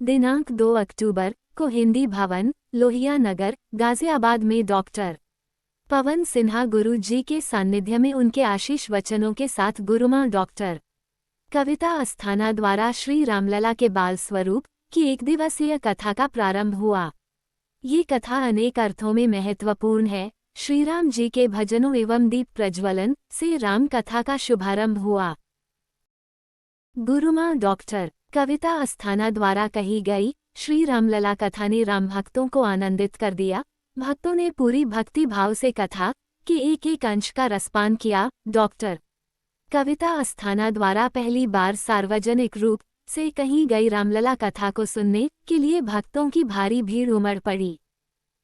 दिनांक 2 अक्टूबर को हिंदी भवन, लोहिया नगर, गाजियाबाद में डॉक्टर पवन सिन्हा गुरु जी के सानिध्य में उनके आशीष वचनों के साथ गुरुमां डॉक्टर कविता अस्थाना द्वारा श्री रामलला के बाल स्वरूप की एक दिवसीय कथा का प्रारंभ हुआ। ये कथा अनेक अर्थों में महत्वपूर्ण है। श्री राम जी के भजनों एवं दीप प्रज्वलन से राम कथा का शुभारंभ हुआ। गुरुमां डॉक्टर कविता अस्थाना द्वारा कही गई श्री रामलला कथा ने राम भक्तों को आनंदित कर दिया। भक्तों ने पूरी भक्ति भाव से कथा के एक एक अंश का रसपान किया। डॉक्टर कविता अस्थाना द्वारा पहली बार सार्वजनिक रूप से कही गई रामलला कथा को सुनने के लिए भक्तों की भारी भीड़ उमड़ पड़ी।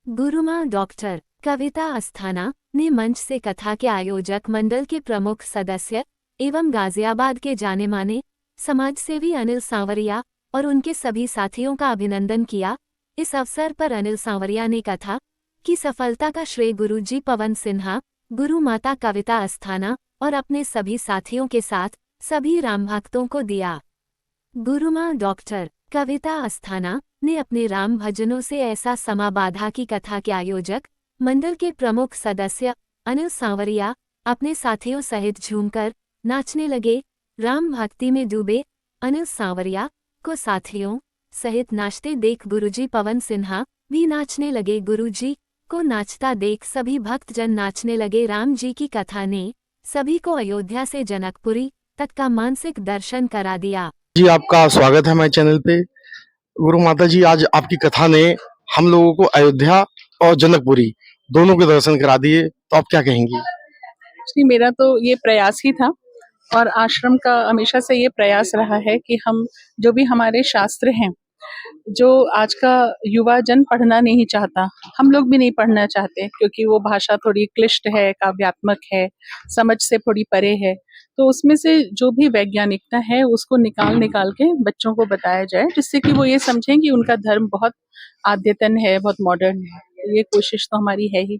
गुरुमां डॉक्टर कविता अस्थाना ने मंच से कथा के आयोजक मंडल के प्रमुख सदस्य एवं गाजियाबाद के जाने माने समाजसेवी अनिल सांवरिया और उनके सभी साथियों का अभिनंदन किया। इस अवसर पर अनिल सांवरिया ने कथा की सफलता का श्रेय गुरुजी पवन सिन्हा, गुरु माता कविता अस्थाना और अपने सभी साथियों के साथ सभी राम भक्तों को दिया। गुरुमां डॉक्टर कविता अस्थाना ने अपने राम भजनों से ऐसा समा बाधा की कथा के आयोजक मंडल के प्रमुख सदस्य अनिल सांवरिया अपने साथियों सहित झूमकर नाचने लगे। राम भक्ति में डूबे अनिल सांवरिया को साथियों सहित नाचते देख गुरुजी पवन सिन्हा भी नाचने लगे। गुरुजी को नाचता देख सभी भक्तजन नाचने लगे। राम जी की कथा ने सभी को अयोध्या से जनकपुरी तक का मानसिक दर्शन करा दिया। जी, आपका स्वागत है हमारे चैनल पे। गुरु माता जी, आज आपकी कथा ने हम लोगों को अयोध्या और जनकपुरी दोनों के दर्शन करा दिए, तो आप क्या कहेंगी? जी, मेरा तो ये प्रयास ही था और आश्रम का हमेशा से ये प्रयास रहा है कि हम जो भी हमारे शास्त्र हैं, जो आज का युवा जन पढ़ना नहीं चाहता, हम लोग भी नहीं पढ़ना चाहते क्योंकि वो भाषा थोड़ी क्लिष्ट है, काव्यात्मक है, समझ से थोड़ी परे है। तो उसमें से जो भी वैज्ञानिकता है उसको निकाल निकाल के बच्चों को बताया जाए, जिससे कि वो ये समझें कि उनका धर्म बहुत अद्यतन है, बहुत मॉडर्न है। ये कोशिश तो हमारी है ही।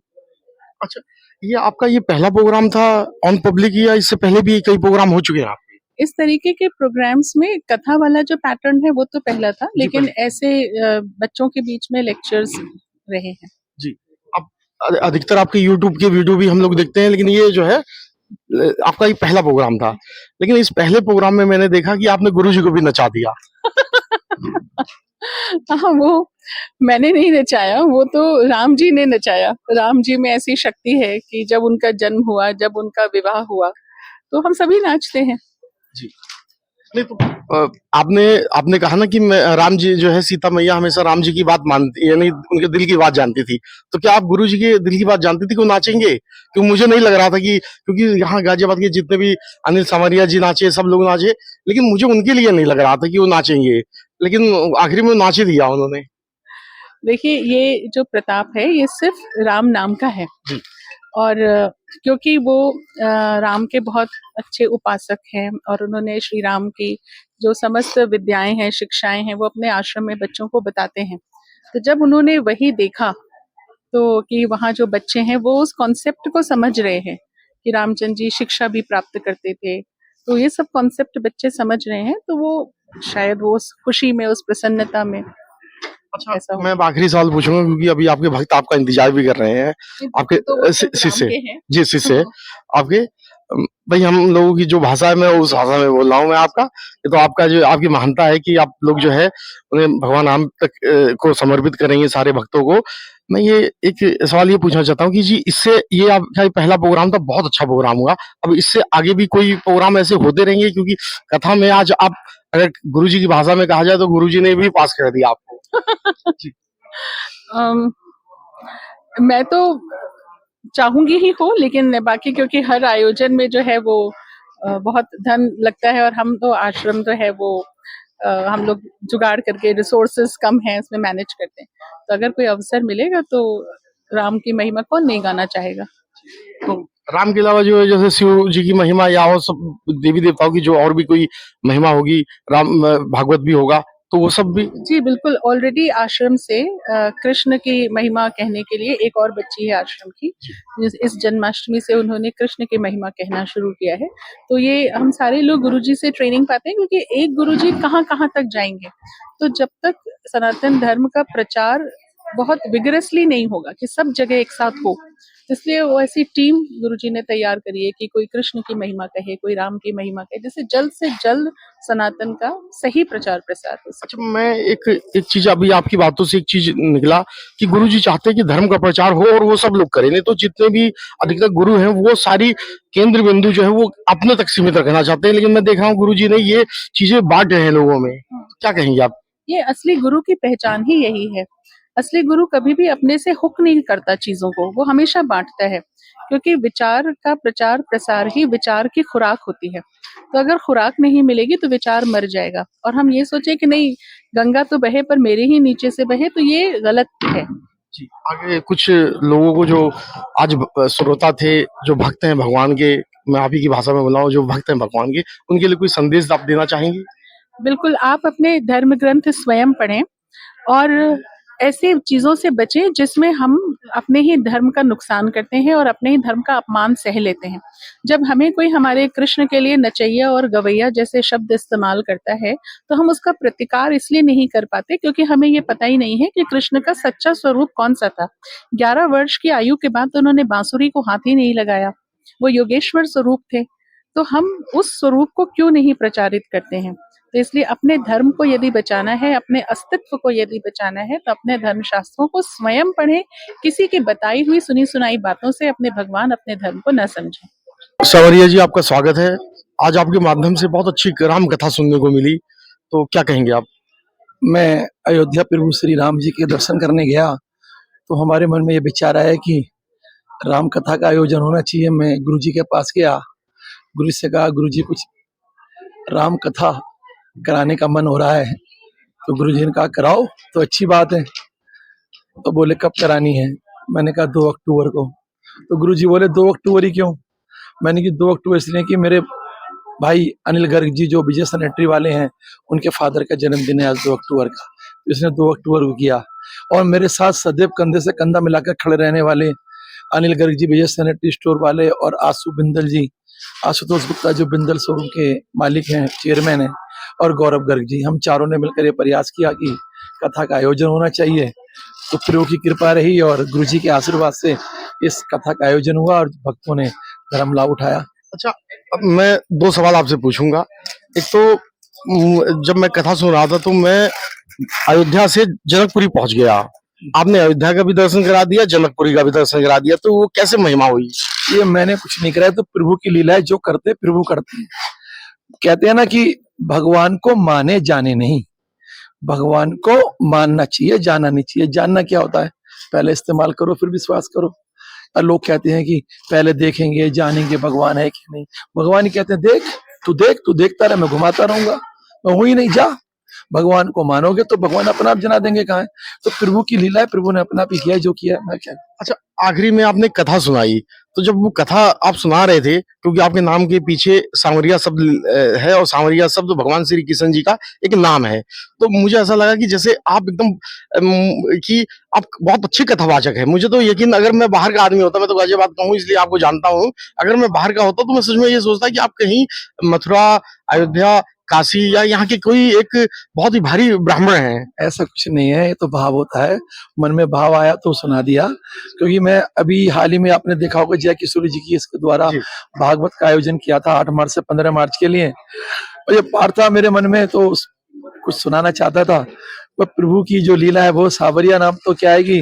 अच्छा, ये आपका ये पहला प्रोग्राम था ऑन पब्लिक या इससे पहले भी कई प्रोग्राम हो चुके हैं आपके? इस तरीके के प्रोग्राम्स में कथा वाला जो पैटर्न है वो तो पहला था, लेकिन ऐसे बच्चों के बीच में लेक्चर्स रहे हैं। जी, अब अधिकतर आपके यूट्यूब के वीडियो भी हम लोग देखते हैं, लेकिन ये जो है आपका ये पहला प्रोग्राम था। लेकिन इस पहले प्रोग्राम में मैंने देखा कि आपने गुरुजी को भी नचा दिया। हाँ, वो मैंने नहीं नचाया, वो तो राम जी ने नचाया। राम जी में ऐसी शक्ति है कि जब उनका जन्म हुआ, जब उनका विवाह हुआ, तो हम सभी नाचते हैं। जी, नहीं तो आपने आपने कहा ना कि राम जी जो है, सीता मैया हमेशा राम जी की बात मानती, यानी उनके दिल की बात जानती थी। तो क्या आप गुरु जी के दिल की बात जानती थी कि वो नाचेंगे? क्योंकि मुझे नहीं लग रहा था कि, क्योंकि यहाँ गाजियाबाद के जितने भी अनिल सांवरिया जी नाचे, सब लोग नाचे, लेकिन मुझे उनके लिए नहीं लग रहा था कि वो नाचेंगे, लेकिन आखिरी में नाच ही दिया उन्होंने। देखिए, ये जो प्रताप है ये सिर्फ राम नाम का है। और क्योंकि वो राम के बहुत अच्छे उपासक हैं और उन्होंने श्री राम की जो समस्त विद्याएं हैं, शिक्षाएं हैं, वो अपने आश्रम में बच्चों को बताते हैं। तो जब उन्होंने वही देखा तो कि वहाँ जो बच्चे हैं वो उस कॉन्सेप्ट को समझ रहे हैं कि रामचंद्र जी शिक्षा भी प्राप्त करते थे, तो ये सब कॉन्सेप्ट बच्चे समझ रहे हैं, तो वो शायद वो उस खुशी में, उस प्रसन्नता में अच्छा, मैं अब आखिरी सवाल पूछूंगा, क्योंकि अभी आपके भक्त आपका इंतजार भी कर रहे हैं, आपके तो शिष्य। जी, शिष्य आपके। भाई, हम लोगों की जो भाषा है मैं उस भाषा में बोल रहा हूँ मैं आपका। ये तो आपका जो आपकी महानता है कि आप लोग जो है उन्हें भगवान राम तक को समर्पित करेंगे सारे भक्तों को। मैं ये एक सवाल ये पूछना चाहता हूँ कि जी, इससे ये आपका ये पहला प्रोग्राम था, बहुत अच्छा प्रोग्राम हुआ। अब इससे आगे भी कोई प्रोग्राम ऐसे होते रहेंगे? क्योंकि कथा में आज आप, अगर गुरुजी की भाषा में कहा जाए तो गुरुजी ने भी पास कर दिया आपको। जी। मैं तो चाहूंगी ही हो, लेकिन बाकी क्योंकि हर आयोजन में जो है वो बहुत धन लगता है और हम तो आश्रम जो है वो हम लोग जुगाड़ करके, रिसोर्सेस कम है उसमें मैनेज करते हैं। तो अगर कोई अवसर मिलेगा तो राम की महिमा कौन नहीं गाना चाहेगा। तो राम के अलावा जो है, जैसे शिव जी की महिमा या और सब देवी देवताओं की जो और भी कोई महिमा होगी, राम भागवत भी होगा, तो वो सब भी। जी बिल्कुल, ऑलरेडी आश्रम से कृष्ण की महिमा कहने के लिए एक और बच्ची है आश्रम की, इस जन्माष्टमी से उन्होंने कृष्ण की महिमा कहना शुरू किया है। तो ये हम सारे लोग गुरुजी से ट्रेनिंग पाते हैं, क्योंकि एक गुरुजी कहाँ-कहाँ तक जाएंगे। तो जब तक सनातन धर्म का प्रचार बहुत विगरसली नहीं होगा कि सब जगह एक साथ हो, इसलिए वो ऐसी टीम गुरुजी ने तैयार करी है कि कोई कृष्ण की महिमा कहे, कोई राम की महिमा कहे, जिससे जल्द से जल्द सनातन का सही प्रचार प्रसार हो सके। अच्छा, मैं एक चीज अभी आपकी बातों से एक चीज निकला कि गुरुजी चाहते हैं कि धर्म का प्रचार हो और वो सब लोग करें, नहीं तो जितने भी अधिकतर गुरु हैं वो सारी केंद्र बिंदु जो है वो अपने तक सीमित रखना चाहते हैं, लेकिन मैं देख रहा हूँ गुरुजी ने ये चीजें बांट रहे हैं लोगों में। क्या कहेंगे आप? ये असली गुरु की पहचान ही यही है। असली गुरु कभी भी अपने से हुक नहीं करता चीजों को, वो हमेशा बांटता है, क्योंकि विचार का प्रचार प्रसार ही विचार की खुराक होती है। तो अगर खुराक नहीं मिलेगी तो विचार मर जाएगा, और हम ये सोचे कि नहीं, गंगा तो बहे पर मेरे ही नीचे से बहे, तो ये गलत है। जी, आगे कुछ लोगों को जो आज श्रोता थे, जो भक्त हैं भगवान के, मैं आप ही की भाषा में बोल रहा हूँ, जो भक्त हैं भगवान के, उनके लिए कोई संदेश आप देना चाहेंगे? बिल्कुल, आप अपने धर्म ग्रंथ स्वयं पढ़ें और ऐसी चीजों से बचें जिसमें हम अपने ही धर्म का नुकसान करते हैं और अपने ही धर्म का अपमान सह लेते हैं। जब हमें कोई हमारे कृष्ण के लिए नचैया और गवैया जैसे शब्द इस्तेमाल करता है, तो हम उसका प्रतिकार इसलिए नहीं कर पाते क्योंकि हमें ये पता ही नहीं है कि कृष्ण का सच्चा स्वरूप कौन-सा था। 11 वर्ष की आयु के बाद तो उन्होंने बांसुरी को हाथ ही नहीं लगाया। वो योगेश्वर स्वरूप थे। तो हम उस स्वरूप को क्यों नहीं प्रचारित करते हैं? तो इसलिए अपने धर्म को यदि बचाना है, अपने अस्तित्व को यदि बचाना है, तो अपने धर्म शास्त्रों को स्वयं पढ़ें, किसी की बताई हुई सुनी-सुनाई बातों से अपने भगवान, अपने धर्म को न समझें। सवरिया जी, आपका स्वागत है। आज आपके माध्यम से बहुत अच्छी राम कथा सुनने को मिली, तो क्या कहेंगे आप? मैं अयोध्या प्रभु श्री राम जी के दर्शन करने गया, तो हमारे मन में ये विचार आया कि राम कथा का आयोजन होना चाहिए। मैं गुरु जी के पास गया, गुरु से कहा, गुरु जी कुछ राम कथा कराने का मन हो रहा है। तो गुरु जी ने कहा कराओ, तो अच्छी बात है। तो बोले कब करानी है? मैंने कहा 2 अक्टूबर को। तो गुरु जी बोले 2 अक्टूबर ही क्यों? मैंने कि 2 अक्टूबर इसलिए कि मेरे भाई अनिल गर्ग जी जो विजय सैनिटरी वाले हैं, उनके फादर का जन्मदिन है आज 2 अक्टूबर का। तो इसने 2 अक्टूबर को किया, और मेरे साथ सदैव कंधे से कंधा मिलाकर खड़े रहने वाले अनिल गर्ग जी विजय सैनिटरी स्टोर वाले, और आशु बिंदल जी, आशुतोष गुप्ता जो बिंदल शोरूम के मालिक हैं, चेयरमैन हैं, और गौरव गर्ग जी, हम चारों ने मिलकर ये प्रयास किया कि कथा का आयोजन होना चाहिए। तो प्रभु की कृपा रही और गुरु जी के आशीर्वाद से इस कथा का आयोजन हुआ और भक्तों ने धर्म लाभ उठाया। अच्छा, अब मैं 2 सवाल आपसे पूछूंगा। एक तो जब मैं कथा सुन रहा था तो मैं अयोध्या से जनकपुरी पहुंच गया। आपने अयोध्या का भी दर्शन करा दिया, जनकपुरी का भी दर्शन करा दिया, तो वो कैसे महिमा हुई? ये मैंने कुछ नहीं कराया, तो प्रभु की लीला है, जो करते प्रभु करते हैं। कहते हैं ना कि भगवान को माने जाने नहीं, भगवान को मानना चाहिए, जाना नहीं चाहिए। जानना क्या होता है? पहले इस्तेमाल करो फिर विश्वास करो। और लोग कहते हैं कि पहले देखेंगे जानेंगे भगवान है कि नहीं। भगवान ही कहते हैं देख तू देखता रहे, मैं घुमाता रहूंगा, मैं हूं ही नहीं, जा। भगवान को मानोगे तो भगवान अपना आप जना देंगे। कहाँ है? तो प्रभु की लीला है, प्रभु ने अपना आप ही किया है, जो किया है, मैं क्या। अच्छा, आखिरी में आपने कथा सुनाई, तो जब वो कथा आप सुना रहे थे, क्योंकि आपके नाम के पीछे सांवरिया शब्द है और सांवरिया शब्द भगवान श्री कृष्ण जी का एक नाम है, तो मुझे ऐसा लगा कि जैसे आप एकदम कि आप बहुत अच्छे कथावाचक है। मुझे तो यकीन, अगर मैं बाहर का आदमी होता, मैं तो गाजियाबाद का हूँ इसलिए आपको जानता हूँ, अगर मैं बाहर का होता तो मैं सच में ये सोचता कि आप कहीं मथुरा, अयोध्या, काशी या यहाँ के कोई एक बहुत ही भारी ब्राह्मण हैं। ऐसा कुछ नहीं है, ये तो भाव होता है, मन में भाव आया तो सुना दिया। क्योंकि मैं अभी हाल ही में आपने देखा होगा जय किशोरी जी की इसके द्वारा भागवत का आयोजन किया था 8 मार्च से 15 मार्च के लिए, और ये पार था मेरे मन में, तो कुछ सुनाना चाहता था। पर प्रभु की जो लीला है वो सावरिया नाम तो क्या है कि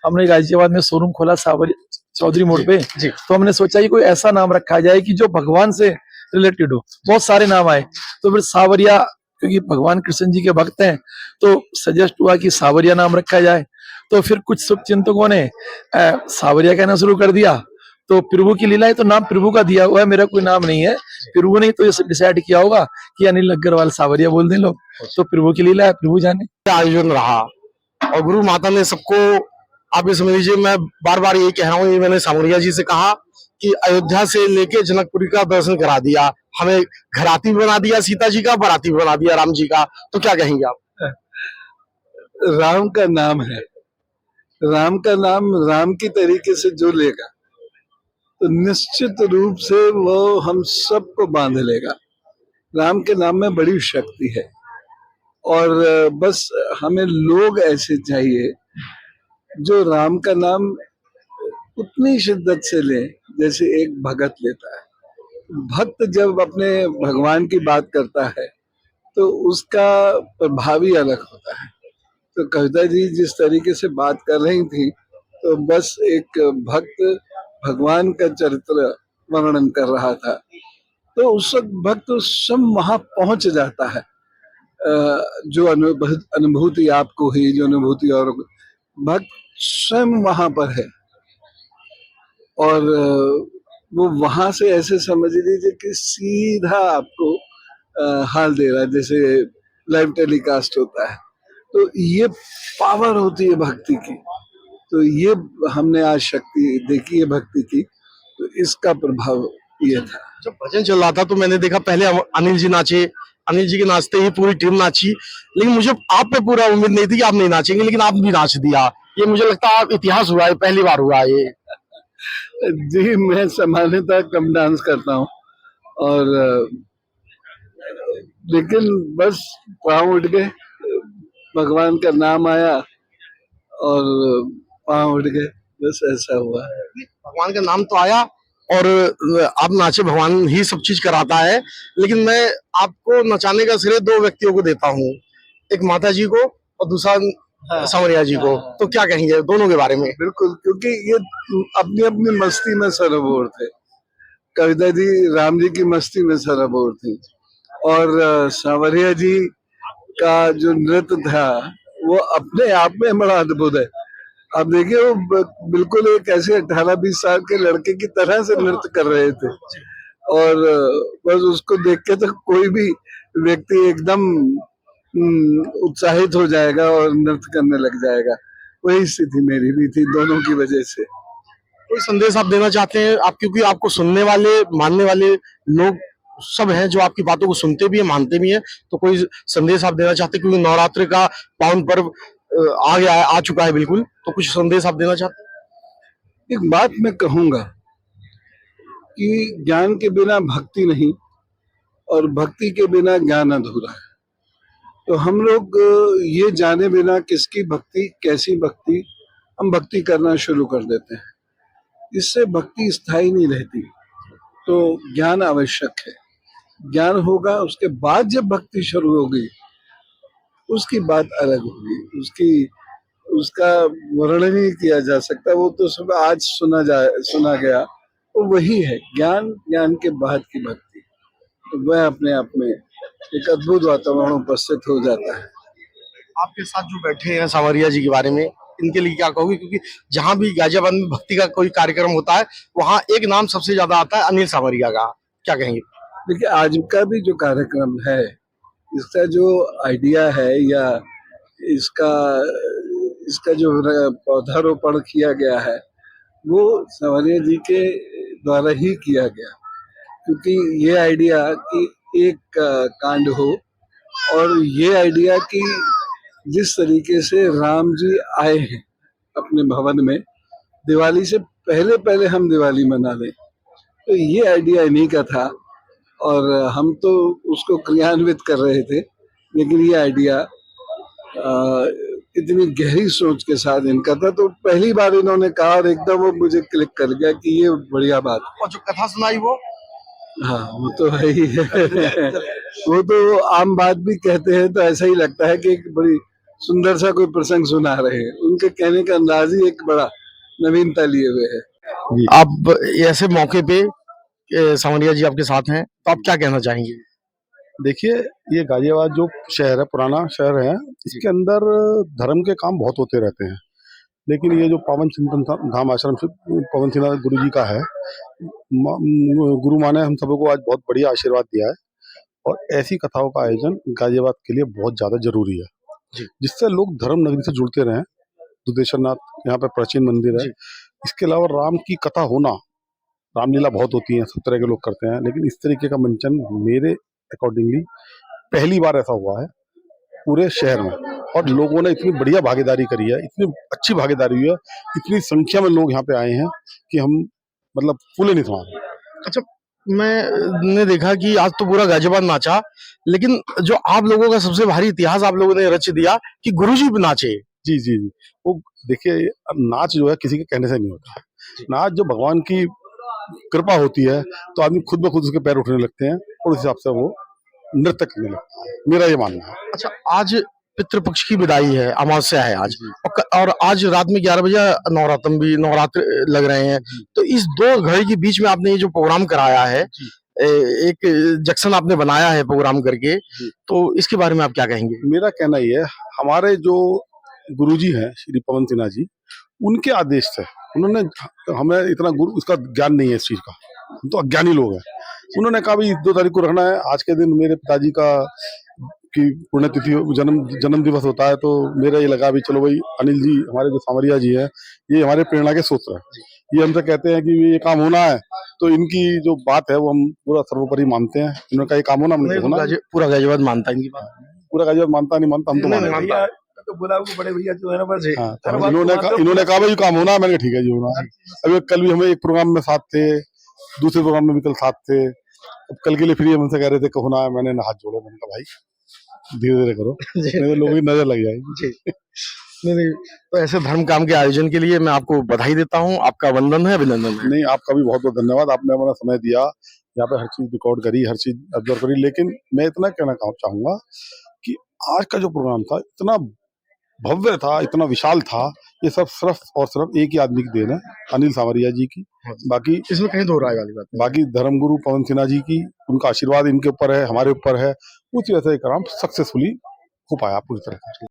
हमने गाजियाबाद में शोरूम खोला सावरिया चौधरी मोड़ पे, तो हमने सोचा कि कोई ऐसा नाम रखा जाए कि जो भगवान से रिलेटेड हो। बहुत सारे नाम आए, तो फिर सावरिया, क्योंकि भगवान कृष्ण जी के भक्त हैं, तो सजेस्ट हुआ कि सावरिया नाम रखा जाए। तो फिर कुछ शुभ चिंतकों ने सावरिया कहना शुरू कर दिया। तो प्रभु की लीला है, तो नाम प्रभु का दिया हुआ है, मेरा कोई नाम नहीं है। प्रभु ने तो ये डिसाइड किया होगा कि अनिल अग्रवाल सावरिया बोल दें लोग, तो प्रभु की लीला है, प्रभु जाने। आयोजन रहा और गुरु माता ने सबको, आप ये समझ लीजिए, मैं बार बार यही कह रहा हूँ, ये मैंने सांवरिया जी से कहा कि अयोध्या से लेके जनकपुरी का दर्शन करा दिया, हमें घराती भी बना दिया सीता जी का, बराती भी बना दिया राम जी का, तो क्या कहेंगे आप? राम का नाम है, राम का नाम राम की तरीके से जो लेगा तो निश्चित रूप से वो हम सबको बांध लेगा। राम के नाम में बड़ी शक्ति है और बस हमें लोग ऐसे चाहिए जो राम का नाम उतनी शिद्दत से ले जैसे एक भगत लेता है। भक्त जब अपने भगवान की बात करता है तो उसका प्रभाव ही अलग होता है। तो कविता जी जिस तरीके से बात कर रही थी तो बस एक भक्त भगवान का चरित्र वर्णन कर रहा था, तो उस वक्त भक्त स्वयं वहां पहुंच जाता है। जो अनुभूति आपको हुई, जो अनुभूति और भक्त स्वयं वहां पर है और वो वहां से ऐसे समझ लीजिए कि सीधा आपको हाल दे रहा है, जैसे लाइव टेलीकास्ट होता है। तो ये पावर होती है भक्ति की। तो ये हमने आज शक्ति देखी है भक्ति की, तो इसका प्रभाव ये था। जब भजन चल रहा था तो मैंने देखा पहले अनिल जी नाचे, अनिल जी के नाचते ही पूरी टीम नाची, लेकिन मुझे आप पे पूरा उम्मीद नहीं थी कि आप नहीं नाचेंगे, लेकिन आप भी नाच दिया। ये मुझे लगता है इतिहास हुआ है, पहली बार हुआ है ये। जी मैं सामान्यतः कम डांस करता हूँ और लेकिन बस पाँव उठ गए, भगवान का नाम आया और पाँव उठ गए, बस ऐसा हुआ। भगवान का नाम तो आया और आप नाचे, भगवान ही सब चीज कराता है, लेकिन मैं आपको नचाने का श्रेय दो व्यक्तियों को देता हूँ, एक माता जी को और दूसरा सांवरिया जी को। तो क्या कहेंगे दोनों के बारे में? बिल्कुल, क्योंकि ये अपनी अपनी मस्ती में सराबोर थे। कविता जी राम जी की मस्ती में सराबोर थी और सांवरिया जी का जो नृत्य था वो अपने आप में बड़ा अद्भुत है। आप देखिए वो बिल्कुल एक ऐसे 18-20 साल के लड़के की तरह से नृत्य कर रहे थे और बस उसको देख के तो कोई भी व्यक्ति एकदम उत्साहित हो जाएगा और नृत्य करने लग जाएगा। वही स्थिति मेरी भी थी, दोनों की वजह से। कोई संदेश आप देना चाहते हैं? आप क्योंकि आपको सुनने वाले मानने वाले लोग सब हैं जो आपकी बातों को सुनते भी हैं, मानते भी हैं, तो कोई संदेश आप देना चाहते हैं? क्योंकि नवरात्रि का पावन पर्व आ गया है, आ चुका है बिल्कुल, तो कुछ संदेश आप देना चाहते हैं? एक बात मैं कहूंगा कि ज्ञान के बिना भक्ति नहीं और भक्ति के बिना ज्ञान अधूरा है। तो हम लोग ये जाने बिना किसकी भक्ति, कैसी भक्ति, हम भक्ति करना शुरू कर देते हैं। इससे भक्ति स्थायी नहीं रहती। तो ज्ञान आवश्यक है। ज्ञान होगा, उसके बाद जब भक्ति शुरू होगी उसकी बात अलग होगी, उसका वर्णन नहीं किया जा सकता। वो तो सब आज सुना गया, वो वही है ज्ञान, ज्ञान के बाद की भक्ति। तो वह अपने आप में एक अद्भुत वातावरण उपस्थित हो जाता है। आपके साथ जो बैठे हैं सांवरिया जी के बारे में, इनके लिए क्या कहोगे? क्योंकि जहां भी गाजियाबाद में भक्ति का कोई कार्यक्रम होता है वहां एक नाम सबसे ज्यादा आता है, अनिल सांवरिया का। क्या कहेंगे? देखिए आज का भी जो कार्यक्रम है, इसका जो आइडिया है या इसका जो पौधारोपण किया गया है वो सांवरिया जी के द्वारा ही किया गया, क्योंकि ये आइडिया कि एक कांड हो और ये आइडिया कि जिस तरीके से राम जी आए हैं अपने भवन में, दिवाली से पहले पहले हम दिवाली मना लें, तो ये आइडिया इन्हीं का था और हम तो उसको क्रियान्वित कर रहे थे। लेकिन ये आइडिया इतनी गहरी सोच के साथ इनका था, तो पहली बार इन्होंने कहा और एकदम वो मुझे क्लिक कर गया कि ये बढ़िया बात है। और जो कथा सुनाई वो, हाँ वो तो है ही है। वो तो आम बात भी कहते हैं तो ऐसा ही लगता है कि एक बड़ी सुंदर सा कोई प्रसंग सुना रहे हैं। उनके कहने का अंदाज ही एक बड़ा नवीनता लिए हुए है। आप ऐसे मौके पे सांवरिया जी आपके साथ हैं, तो आप क्या कहना चाहेंगे? देखिए ये गाजियाबाद जो शहर है, पुराना शहर है, इसके अंदर धर्म के काम बहुत होते रहते हैं, लेकिन ये जो पावन चिंतन धाम आश्रम से पवन सिंह गुरु जी का है, गुरु माँ ने हम सबको आज बहुत बढ़िया आशीर्वाद दिया है और ऐसी कथाओं का आयोजन गाजियाबाद के लिए बहुत ज्यादा जरूरी है, जिससे लोग धर्म नगरी से जुड़ते रहें। दुधेश्वरनाथ यहाँ पे प्राचीन मंदिर है। इसके अलावा राम की कथा होना, रामलीला बहुत होती है, सब तरह के लोग करते हैं, लेकिन इस तरीके का मंचन मेरे अकॉर्डिंगली पहली बार ऐसा हुआ है पूरे शहर में, और लोगों ने इतनी बढ़िया भागीदारी करी है, इतनी अच्छी भागीदारी हुई है, इतनी संख्या में लोग यहाँ पे आए हैं कि हम मतलब फूले नहीं समा। अच्छा, मैंने देखा कि आज तो पूरा गाजियाबाद नाचा, लेकिन जो आप लोगों का सबसे भारी इतिहास आप लोगों ने रच दिया कि गुरुजी भी नाचे। जी जी जी, वो देखिए नाच जो है किसी के कहने से नहीं होता। नाच जो भगवान की कृपा होती है तो आदमी खुद ब खुद उसके पैर उठने लगते हैं और उस हिसाब से वो नृत्य करने लगता है, मेरा ये मानना है। अच्छा, आज पितृपक्ष की विदाई है, अमावस्या है आज, और आज रात में 11 बजे नवरात्र लग रहे हैं, तो इस 2 घड़ी के बीच में आपने ये जो प्रोग्राम कराया है, एक जंक्शन आपने बनाया है प्रोग्राम करके, तो इसके बारे में आप क्या कहेंगे? मेरा कहना ये है, हमारे जो गुरुजी हैं श्री पवन सिन्हा जी, उनके आदेश से उन्होंने, हमें इतना गुरु उसका ज्ञान नहीं है इस चीज का, हम तो अज्ञानी लोग हैं। उन्होंने कहा भाई 2 तारीख को रखना है, आज के दिन मेरे पिताजी का की पुण्यतिथि जन्म दिवस होता है, तो मेरा ये लगा भी चलो भाई अनिल जी हमारे जो सांवरिया जी है, ये हमारे प्रेरणा के स्रोत है, ये हमसे कहते हैं कि ये काम होना है, तो इनकी जो बात है वो हम पूरा सर्वोपरि मानते हैं। इन्होंने कहा ये काम होना होना, पूरा गाजियाबाद मानता है इनकी बात, पूरा गाजियाबाद मानता नहीं मानता, हम तो मानते हैं। तो बोला वो बड़े भैया जो है ना बस इन्होंने कहा भाई काम होना, मैंने ठीक है जी होना। अभी कल भी हमें एक प्रोग्राम में साथ थे, दूसरे प्रोग्राम में भी कल साथ थे, अब कल के लिए फिर हमसे कह रहे थे कि होना है, मैंने हाथ जोड़े, मैंने कहा भाई धीरे धीरे करो, नहीं तो लोगों की नजर लग जाएगी। नहीं, तो ऐसे धर्म काम के आयोजन के लिए मैं आपको बधाई देता हूँ, आपका वंदन है, अभिनंदन है। नहीं, आपका भी बहुत बहुत धन्यवाद, आपने अपना समय दिया, यहाँ पे हर चीज रिकॉर्ड करी, हर चीज ऑब्जर्व करी। लेकिन मैं इतना कहना चाहूंगा कि आज का जो प्रोग्राम था इतना भव्य था, इतना विशाल था, ये सब सिर्फ और सिर्फ एक ही आदमी की देन है, अनिल सांवरिया जी की। बाकी इसमें कहीं दो राय वाली बात नहीं। बाकी धर्मगुरु पवन सिन्हा जी की, उनका आशीर्वाद इनके ऊपर है, हमारे ऊपर है, उसी वजह से ये काम सक्सेसफुली हो पाया पूरी तरह से।